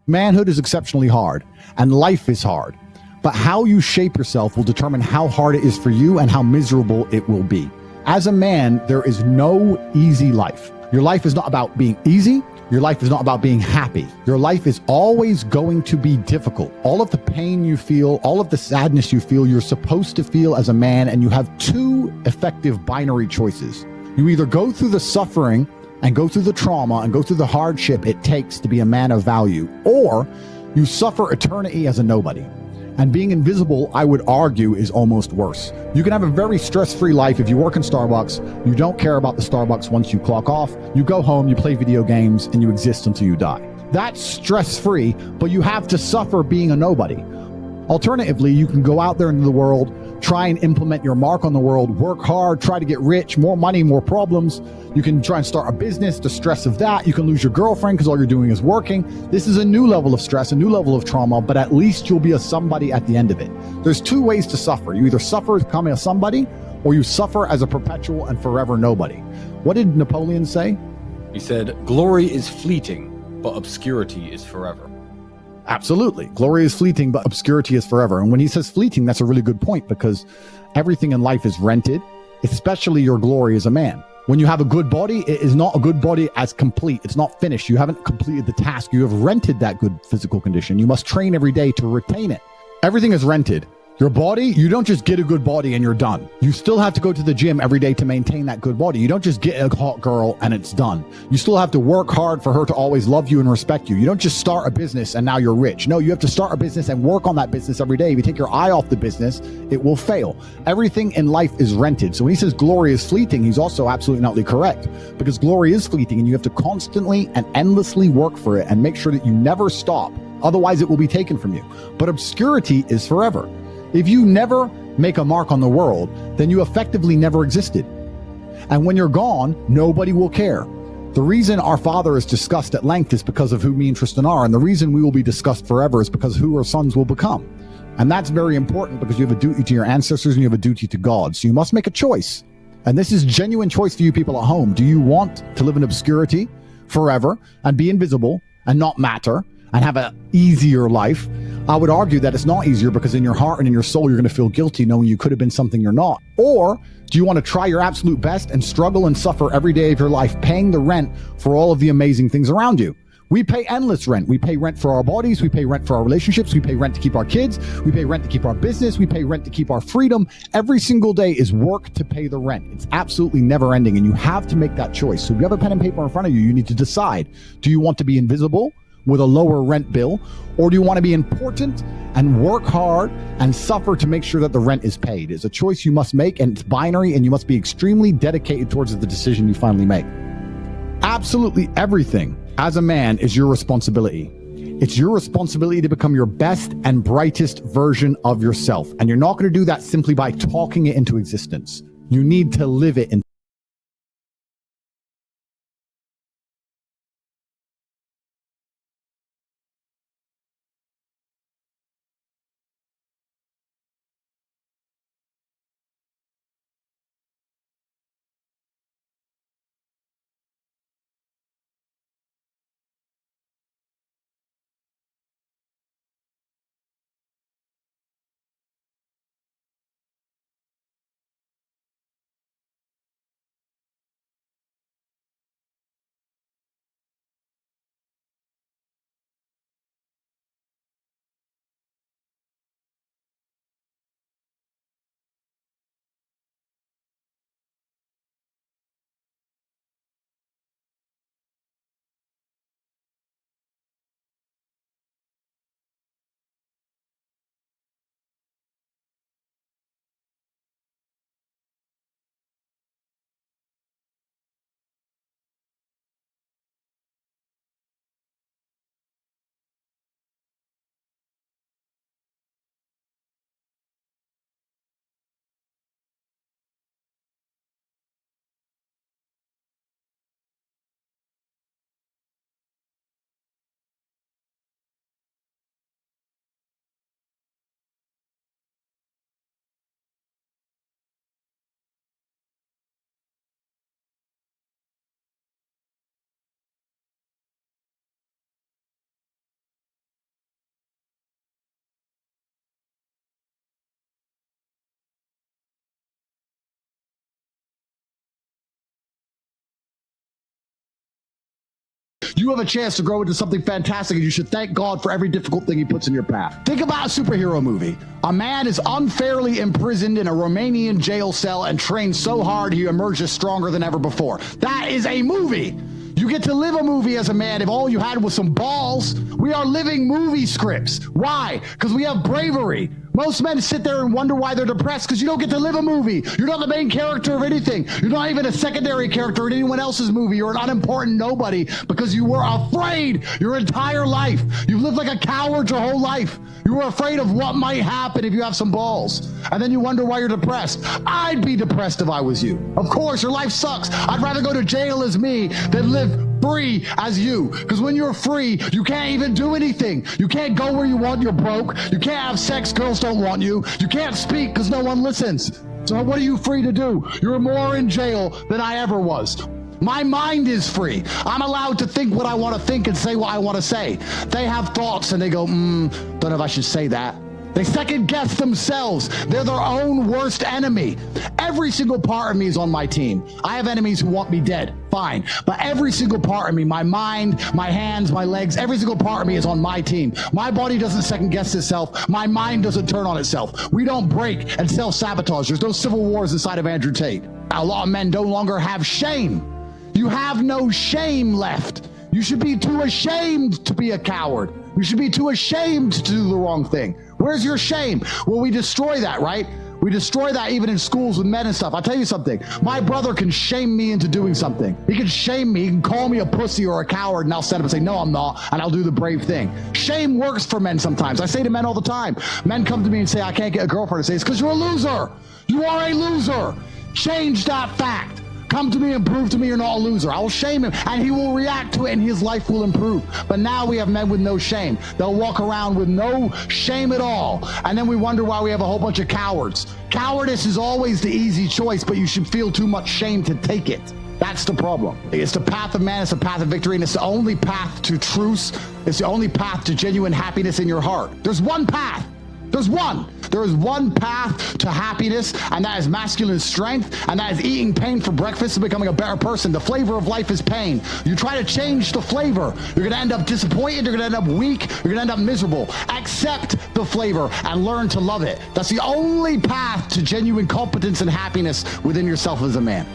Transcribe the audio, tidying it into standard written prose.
Manhood is exceptionally hard, and life is hard. But how you shape yourself will determine how hard it is for you and how miserable it will be. As a man, there is no easy life. Your life is not about being easy. Your life is not about being happy. Your life is always going to be difficult. All of the pain you feel, all of the sadness you feel, you're supposed to feel as a man, and you have two effective binary choices. You either go through the suffering and go through the trauma and go through the hardship it takes to be a man of value, or you suffer eternity as a nobody. And being invisible, I would argue, is almost worse. You can have a very stress-free life if you work in Starbucks. You don't care about the Starbucks once you clock off. You go home, you play video games, and you exist until you die. That's stress-free, but you have to suffer being a nobody. Alternatively, you can go out there into the world, try and implement your mark on the world, work hard, try to get rich, more money, more problems. You can try and start a business, the stress of that. You can lose your girlfriend because all you're doing is working. This is a new level of stress, a new level of trauma, but at least you'll be a somebody at the end of it. There's two ways to suffer. You either suffer becoming a somebody, or you suffer as a perpetual and forever nobody. What did Napoleon say? He said, "Glory is fleeting, but obscurity is forever." Absolutely. Glory is fleeting, but obscurity is forever. And when he says fleeting, that's a really good point, because everything in life is rented, especially your glory as a man. When you have a good body, it is not a good body as complete. It's not finished. You haven't completed the task. You have rented that good physical condition. You must train every day to retain it. Everything is rented. Your body, you don't just get a good body and you're done. You still have to go to the gym every day to maintain that good body. You don't just get a hot girl and it's done. You still have to work hard for her to always love you and respect you. You don't just start a business and now you're rich. No, you have to start a business and work on that business every day. If you take your eye off the business, it will fail. Everything in life is rented. So when he says glory is fleeting, he's also absolutely not correct, because glory is fleeting and you have to constantly and endlessly work for it and make sure that you never stop. Otherwise, it will be taken from you. But obscurity is forever. If you never make a mark on the world, then you effectively never existed. And when you're gone, nobody will care. The reason our Father is discussed at length is because of who me and Tristan are, and the reason we will be discussed forever is because of who our sons will become. And that's very important, because you have a duty to your ancestors and you have a duty to God. So you must make a choice. And this is genuine choice for you people at home. Do you want to live in obscurity forever and be invisible and not matter and have an easier life? I would argue that it's not easier, because in your heart and in your soul, you're going to feel guilty knowing you could have been something you're not. Or do you want to try your absolute best and struggle and suffer every day of your life, paying the rent for all of the amazing things around you? We pay endless rent. We pay rent for our bodies. We pay rent for our relationships. We pay rent to keep our kids. We pay rent to keep our business. We pay rent to keep our freedom. Every single day is work to pay the rent. It's absolutely never ending, and you have to make that choice. So if you have a pen and paper in front of you, you need to decide, do you want to be invisible with a lower rent bill, or do you want to be important and work hard and suffer to make sure that the rent is paid? It's a choice you must make, and it's binary, and you must be extremely dedicated towards the decision you finally make. Absolutely everything as a man is your responsibility. It's your responsibility to become your best and brightest version of yourself. And you're not going to do that simply by talking it into existence. You need to live it into You have a chance to grow into something fantastic, and you should thank God for every difficult thing he puts in your path. Think about a superhero movie. A man is unfairly imprisoned in a Romanian jail cell and trained so hard he emerges stronger than ever before. That is a movie. You get to live a movie as a man if all you had was some balls. We are living movie scripts. Why? Because we have bravery. Most men sit there and wonder why they're depressed because you don't get to live a movie. You're not the main character of anything. You're not even a secondary character in anyone else's movie. You're an unimportant nobody because you were afraid your entire life. You've lived like a coward your whole life. You were afraid of what might happen if you have some balls. And then you wonder why you're depressed. I'd be depressed if I was you. Of course, your life sucks. I'd rather go to jail as me than live free as you. Because when you're free, you can't even do anything. You can't go where you want, you're broke. You can't have sex, girls don't want you. You can't speak because no one listens. So what are you free to do? You're more in jail than I ever was. My mind is free. I'm allowed to think what I want to think and say what I want to say. They have thoughts and they go, don't know if I should say that. They second guess themselves. They're their own worst enemy. Every single part of me is on my team. I have enemies who want me dead. Fine. But every single part of me, my mind, my hands, my legs, every single part of me is on my team. My body doesn't second guess itself. My mind doesn't turn on itself. We don't break and self-sabotage. There's no civil wars inside of Andrew Tate. A lot of men no longer have shame. You have no shame left. You should be too ashamed to be a coward. You should be too ashamed to do the wrong thing. Where's your shame? Well, we destroy that, right? We destroy that even in schools with men and stuff. I'll tell you something. My brother can shame me into doing something. He can shame me. He can call me a pussy or a coward, and I'll stand up and say, no, I'm not, and I'll do the brave thing. Shame works for men sometimes. I say to men all the time. Men come to me and say, I can't get a girlfriend. I say, it's because you're a loser. You are a loser. Change that fact. Come to me and prove to me you're not a loser. I will shame him, and he will react to it, and his life will improve. But now we have men with no shame. They'll walk around with no shame at all, and then we wonder why we have a whole bunch of cowards. Cowardice is always the easy choice, but you should feel too much shame to take it. That's the problem. It's the path of man, it's the path of victory, and it's the only path to truce. It's the only path to genuine happiness in your heart. There's one path. There's one. There is one path to happiness, and that is masculine strength, and that is eating pain for breakfast and becoming a better person. The flavor of life is pain. You try to change the flavor, you're going to end up disappointed, you're going to end up weak, you're going to end up miserable. Accept the flavor and learn to love it. That's the only path to genuine competence and happiness within yourself as a man.